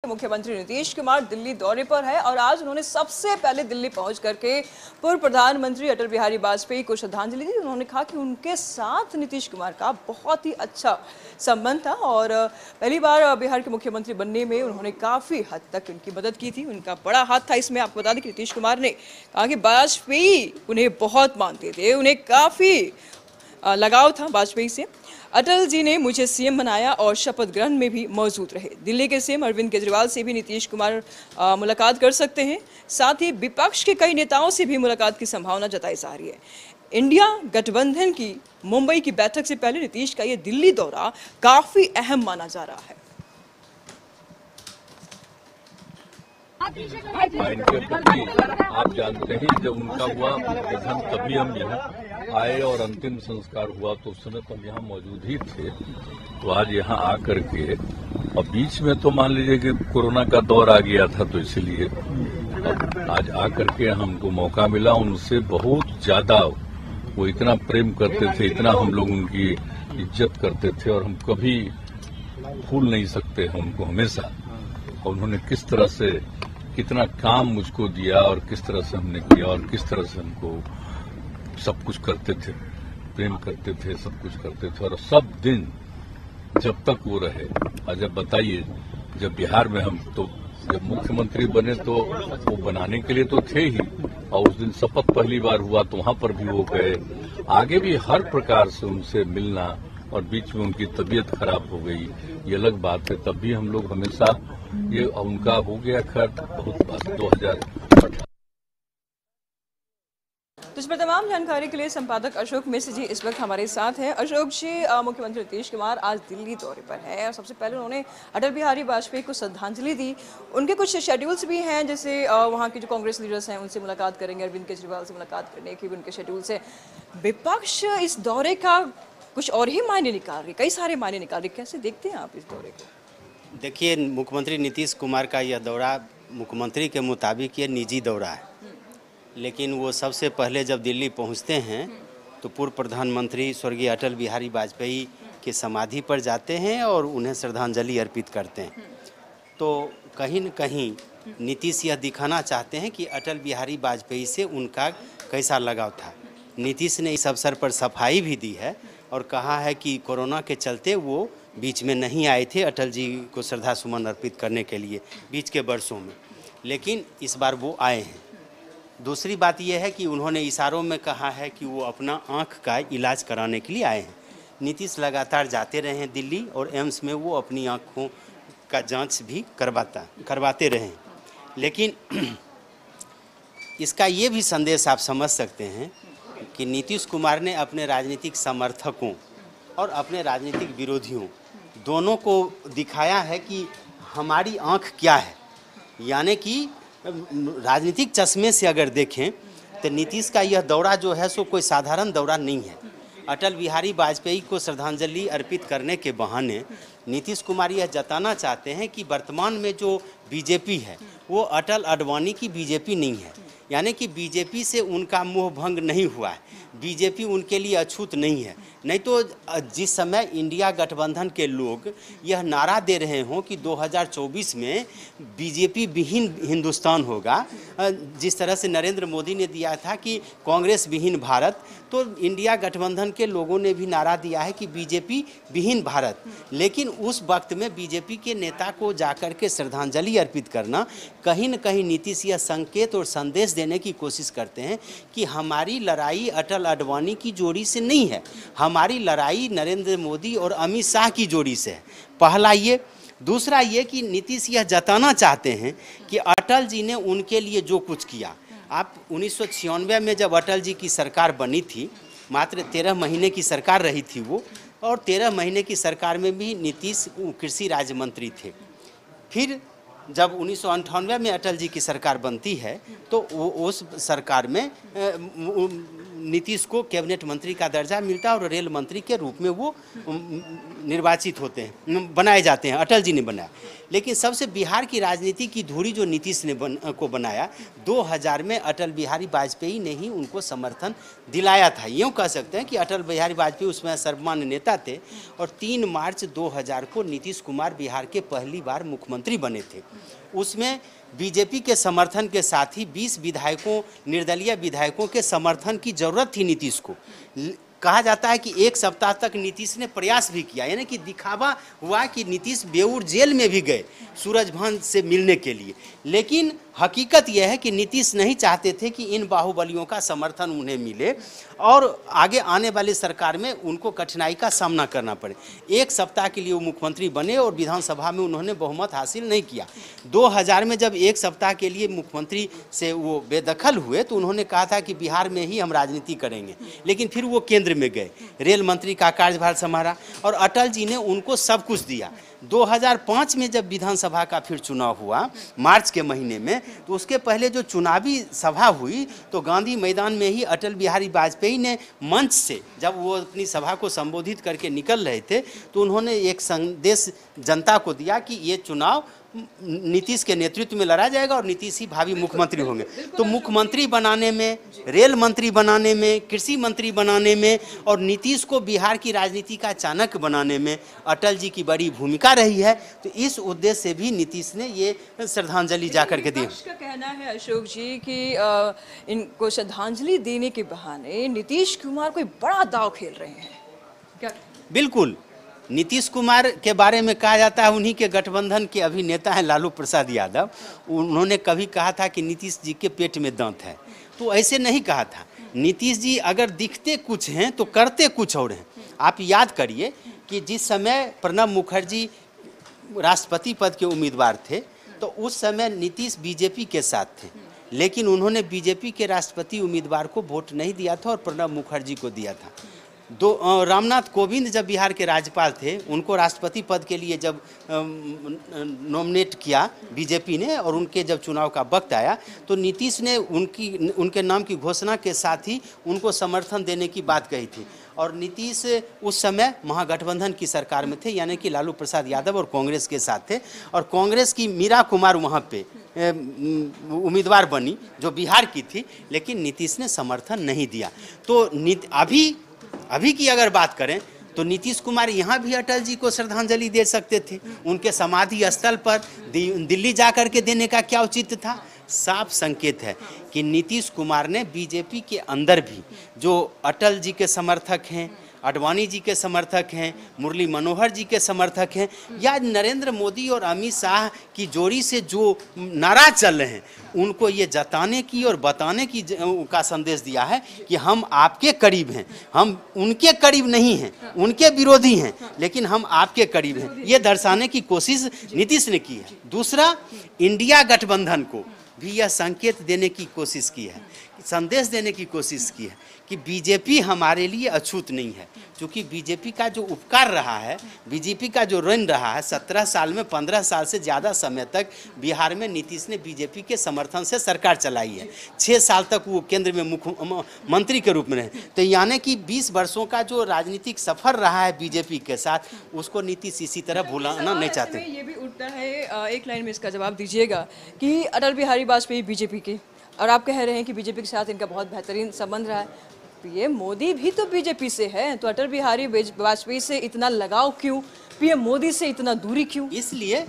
मुख्यमंत्री नीतीश कुमार दिल्ली दौरे पर है और आज उन्होंने सबसे पहले दिल्ली पहुंच करके पूर्व प्रधानमंत्री अटल बिहारी वाजपेयी को श्रद्धांजलि दी। उन्होंने कहा कि उनके साथ नीतीश कुमार का बहुत ही अच्छा संबंध था और पहली बार बिहार के मुख्यमंत्री बनने में उन्होंने काफी हद तक उनकी मदद की थी। उनका बड़ा हाथ था इसमें। आपको बता दें कि नीतीश कुमार ने कहा कि वाजपेयी उन्हें बहुत मानते थे, उन्हें काफी लगाव था वाजपेयी से। अटल जी ने मुझे सीएम बनाया और शपथ ग्रहण में भी मौजूद रहे। दिल्ली के सीएम अरविंद केजरीवाल से भी नीतीश कुमार मुलाकात कर सकते हैं। साथ ही विपक्ष के कई नेताओं से भी मुलाकात की संभावना जताई जा रही है। इंडिया गठबंधन की मुंबई की बैठक से पहले नीतीश का ये दिल्ली दौरा काफी अहम माना जा रहा है। इनके प्रति आप जानते हैं जब उनका हुआ निधन तभी हम यहाँ आए और अंतिम संस्कार हुआ तो उस समय तो हम यहाँ मौजूद ही थे। तो आज यहाँ आकर के और बीच में तो मान लीजिए कि कोरोना का दौर आ गया था तो इसलिए आज आकर के हमको मौका मिला। उनसे बहुत ज्यादा वो इतना प्रेम करते थे, इतना हम लोग उनकी इज्जत करते थे और हम कभी भूल नहीं सकते हैं उनको हमेशा। और उन्होंने किस तरह से कितना काम मुझको दिया और किस तरह से हमने किया और किस तरह से हमको सब कुछ करते थे, प्रेम करते थे, सब कुछ करते थे। और सब दिन जब तक वो रहे। और जब बताइए जब बिहार में हम तो जब मुख्यमंत्री बने तो वो बनाने के लिए तो थे ही और उस दिन शपथ पहली बार हुआ तो वहां पर भी वो गए। आगे भी हर प्रकार से उनसे मिलना और बीच में उनकी तबीयत खराब हो गई ये अलग बात है। तब भी हम लोग हमेशा ये उनका हो गया खैर बहुत बात 2018। तो इस पर तमाम जानकारी के लिए संपादक अशोक मिश्र जी इस वक्त हमारे साथ हैं। अशोक जी, मुख्यमंत्री नीतीश कुमार आज दिल्ली दौरे पर है और सबसे पहले उन्होंने अटल बिहारी वाजपेयी को श्रद्धांजलि दी। उनके कुछ शेड्यूल्स भी हैं, जैसे वहाँ के जो कांग्रेस लीडर्स हैं उनसे मुलाकात करेंगे, अरविंद केजरीवाल से मुलाकात करने की भी उनके शेड्यूल्स हैं। विपक्ष इस दौरे का कुछ और ही मायने निकाल रही, कई सारे मायने निकाल रही। कैसे देखते हैं आप इस दौरे को? देखिए, मुख्यमंत्री नीतीश कुमार का यह दौरा मुख्यमंत्री के मुताबिक ये निजी दौरा है, लेकिन वो सबसे पहले जब दिल्ली पहुंचते हैं तो पूर्व प्रधानमंत्री स्वर्गीय अटल बिहारी वाजपेयी के समाधि पर जाते हैं और उन्हें श्रद्धांजलि अर्पित करते हैं। तो कहीं न कहीं नीतीश यह दिखाना चाहते हैं कि अटल बिहारी वाजपेयी से उनका कैसा लगाव था। नीतीश ने इस अवसर पर सफाई भी दी है और कहा है कि कोरोना के चलते वो बीच में नहीं आए थे अटल जी को श्रद्धा सुमन अर्पित करने के लिए बीच के वर्षों में, लेकिन इस बार वो आए हैं। दूसरी बात यह है कि उन्होंने इशारों में कहा है कि वो अपना आँख का इलाज कराने के लिए आए हैं। नीतीश लगातार जाते रहे हैं दिल्ली और एम्स में वो अपनी आँखों का जांच भी करवाते रहे। लेकिन इसका ये भी संदेश आप समझ सकते हैं कि नीतीश कुमार ने अपने राजनीतिक समर्थकों और अपने राजनीतिक विरोधियों दोनों को दिखाया है कि हमारी आँख क्या है। यानी कि राजनीतिक चश्मे से अगर देखें तो नीतीश का यह दौरा जो है सो कोई साधारण दौरा नहीं है। अटल बिहारी वाजपेयी को श्रद्धांजलि अर्पित करने के बहाने नीतीश कुमार यह जताना चाहते हैं कि वर्तमान में जो बीजेपी है वो अटल आडवाणी की बीजेपी नहीं है। यानी कि बीजेपी से उनका मोह भंग नहीं हुआ है, बीजेपी उनके लिए अछूत नहीं है। नहीं तो जिस समय इंडिया गठबंधन के लोग यह नारा दे रहे हों कि 2024 में बीजेपी विहीन हिंदुस्तान होगा, जिस तरह से नरेंद्र मोदी ने दिया था कि कांग्रेस विहीन भारत, तो इंडिया गठबंधन के लोगों ने भी नारा दिया है कि बीजेपी विहीन भारत। लेकिन उस वक्त में बीजेपी के नेता को जाकर के श्रद्धांजलि अर्पित करना कहीं न कहीं नीतीश यह संकेत और संदेश देने की कोशिश करते हैं कि हमारी लड़ाई अटल आडवाणी की जोड़ी से नहीं है, हमारी लड़ाई नरेंद्र मोदी और अमित शाह की जोड़ी से है। पहला ये। दूसरा ये कि नीतीश यह जताना चाहते हैं कि अटल जी ने उनके लिए जो कुछ किया। आप 1996 में जब अटल जी की सरकार बनी थी, मात्र 13 महीने की सरकार रही थी वो, और 13 महीने की सरकार में भी नीतीश कृषि राज्य मंत्री थे। फिर जब 1998 में अटल जी की सरकार बनती है तो वो उस सरकार में नीतीश को कैबिनेट मंत्री का दर्जा मिलता है और रेल मंत्री के रूप में वो निर्वाचित होते हैं, बनाए जाते हैं। अटल जी ने बनाया। लेकिन सबसे बिहार की राजनीति की धुरी जो नीतीश ने को बनाया, 2000 में अटल बिहारी वाजपेयी ने ही उनको समर्थन दिलाया था। यूँ कह सकते हैं कि अटल बिहारी वाजपेयी उसमें सर्वमान्य नेता थे और 3 मार्च 2000 को नीतीश कुमार बिहार के पहली बार मुख्यमंत्री बने थे। उसमें बीजेपी के समर्थन के साथ ही 20 विधायकों, निर्दलीय विधायकों के समर्थन की जरूरत थी नीतीश को। कहा जाता है कि 1 सप्ताह तक नीतीश ने प्रयास भी किया, यानी कि दिखावा हुआ कि नीतीश बेऊर जेल में भी गए सूरजभान से मिलने के लिए। लेकिन हकीकत यह है कि नीतीश नहीं चाहते थे कि इन बाहुबलियों का समर्थन उन्हें मिले और आगे आने वाली सरकार में उनको कठिनाई का सामना करना पड़े। 1 सप्ताह के लिए वो मुख्यमंत्री बने और विधानसभा में उन्होंने बहुमत हासिल नहीं किया। 2000 में जब 1 सप्ताह के लिए मुख्यमंत्री से वो बेदखल हुए तो उन्होंने कहा था कि बिहार में ही हम राजनीति करेंगे। लेकिन फिर वो केंद्र में गए, रेल मंत्री का कार्यभार संभाला और अटल जी ने उनको सब कुछ दिया। 2005 में जब विधानसभा का फिर चुनाव हुआ मार्च के महीने में, तो उसके पहले जो चुनावी सभा हुई तो गांधी मैदान में ही अटल बिहारी वाजपेयी ने मंच से, जब वो अपनी सभा को संबोधित करके निकल रहे थे, तो उन्होंने एक संदेश जनता को दिया कि ये चुनाव नीतीश के नेतृत्व में लड़ा जाएगा और नीतीश ही भावी मुख्यमंत्री होंगे। तो मुख्यमंत्री बनाने में, रेल मंत्री बनाने में, कृषि मंत्री बनाने में और नीतीश को बिहार की राजनीति का चाणक्य बनाने में अटल जी की बड़ी भूमिका रही है। तो इस उद्देश्य से भी नीतीश ने ये श्रद्धांजलि जाकर के दी। का कहना है अशोक जी कि इनको श्रद्धांजलि देने के बहाने नीतीश कुमार कोई बड़ा दांव खेल रहे हैं क्या? बिल्कुल। नीतीश कुमार के बारे में कहा जाता है उन्हीं के गठबंधन के अभी नेता हैं लालू प्रसाद यादव। उन्होंने कभी कहा था कि नीतीश जी के पेट में दांत है, तो ऐसे नहीं कहा था। नीतीश जी अगर दिखते कुछ हैं तो करते कुछ और हैं। आप याद करिए कि जिस समय प्रणब मुखर्जी राष्ट्रपति पद के उम्मीदवार थे तो उस समय नीतीश बीजेपी के साथ थे, लेकिन उन्होंने बीजेपी के राष्ट्रपति उम्मीदवार को वोट नहीं दिया था और प्रणब मुखर्जी को दिया था। रामनाथ कोविंद जब बिहार के राज्यपाल थे, उनको राष्ट्रपति पद के लिए जब नॉमिनेट किया बीजेपी ने और उनके जब चुनाव का वक्त आया तो नीतीश ने उनके नाम की घोषणा के साथ ही उनको समर्थन देने की बात कही थी। और नीतीश उस समय महागठबंधन की सरकार में थे, यानी कि लालू प्रसाद यादव और कांग्रेस के साथ थे और कांग्रेस की मीरा कुमार वहाँ पे उम्मीदवार बनी जो बिहार की थी, लेकिन नीतीश ने समर्थन नहीं दिया। तो अभी की अगर बात करें तो नीतीश कुमार यहाँ भी अटल जी को श्रद्धांजलि दे सकते थे। उनके समाधि स्थल पर दिल्ली जाकर के देने का क्या औचित्य था? साफ संकेत है कि नीतीश कुमार ने बीजेपी के अंदर भी जो अटल जी के समर्थक हैं, आडवाणी जी के समर्थक हैं, मुरली मनोहर जी के समर्थक हैं, या नरेंद्र मोदी और अमित शाह की जोड़ी से जो नारा चल रहे हैं, उनको ये जताने की और बताने की का संदेश दिया है कि हम आपके करीब हैं, हम उनके करीब नहीं हैं, उनके विरोधी हैं, लेकिन हम आपके करीब हैं। ये दर्शाने की कोशिश नीतीश ने की है। दूसरा, इंडिया गठबंधन को भी यह संकेत देने की कोशिश की है, संदेश देने की कोशिश की है कि बीजेपी हमारे लिए अछूत नहीं है। क्योंकि बीजेपी का जो उपकार रहा है, बीजेपी का जो ऋण रहा है, 17 साल में 15 साल से ज़्यादा समय तक बिहार में नीतीश ने बीजेपी के समर्थन से सरकार चलाई है। 6 साल तक वो केंद्र में मुख्यमंत्री के रूप में रहे। तो यानी कि 20 वर्षों का जो राजनीतिक सफर रहा है बीजेपी के साथ, उसको नीतीश इसी तरह भुलाना नहीं चाहते। ये भी उठता है, एक लाइन में इसका जवाब दीजिएगा कि अटल बिहारी वाजपेयी बीजेपी के, और आप कह रहे हैं कि बीजेपी के साथ इनका बहुत बेहतरीन संबंध रहा है। पीएम मोदी भी तो बीजेपी से है, तो अटल बिहारी वाजपेयी से इतना लगाव क्यों, पीएम मोदी से इतना दूरी क्यों? इसलिए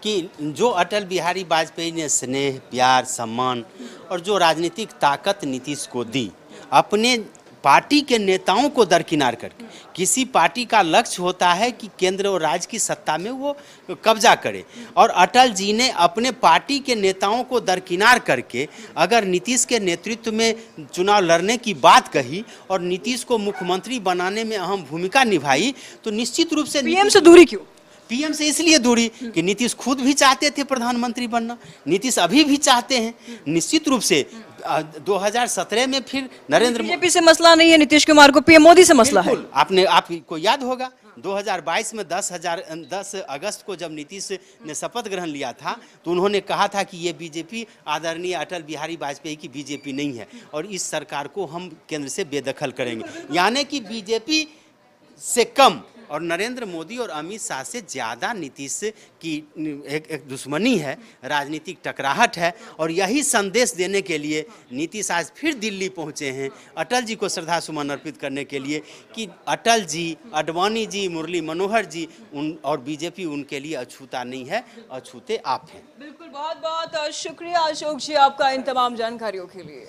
कि जो अटल बिहारी वाजपेयी ने स्नेह, प्यार, सम्मान और जो राजनीतिक ताकत नीतीश को दी, अपने पार्टी के नेताओं को दरकिनार करके, किसी पार्टी का लक्ष्य होता है कि केंद्र और राज्य की सत्ता में वो कब्जा करे, और अटल जी ने अपने पार्टी के नेताओं को दरकिनार करके अगर नीतीश के नेतृत्व में चुनाव लड़ने की बात कही और नीतीश को मुख्यमंत्री बनाने में अहम भूमिका निभाई, तो निश्चित रूप से पीएम से दूरी क्यों? पीएम से इसलिए दूरी कि नीतीश खुद भी चाहते थे प्रधानमंत्री बनना, नीतीश अभी भी चाहते हैं। निश्चित रूप से 2017 में फिर नरेंद्र बीजेपी से मसला नहीं है नीतीश कुमार को, पीएम मोदी से मसला है। बिल्कुल, आपको याद होगा 2022 में 10 अगस्त को जब नीतीश ने शपथ ग्रहण लिया था तो उन्होंने कहा था कि ये बीजेपी आदरणीय अटल बिहारी वाजपेयी की बीजेपी नहीं है और इस सरकार को हम केंद्र से बेदखल करेंगे। यानी कि बीजेपी से कम और नरेंद्र मोदी और अमित शाह से ज़्यादा नीतीश की एक दुश्मनी है, राजनीतिक टकराहट है। और यही संदेश देने के लिए नीतीश आज फिर दिल्ली पहुंचे हैं अटल जी को श्रद्धा सुमन अर्पित करने के लिए कि अटल जी, आडवाणी जी, मुरली मनोहर जी और बीजेपी उनके लिए अछूता नहीं है, अछूते आप हैं। बिल्कुल, बहुत बहुत शुक्रिया अशोक जी आपका इन तमाम जानकारियों के लिए।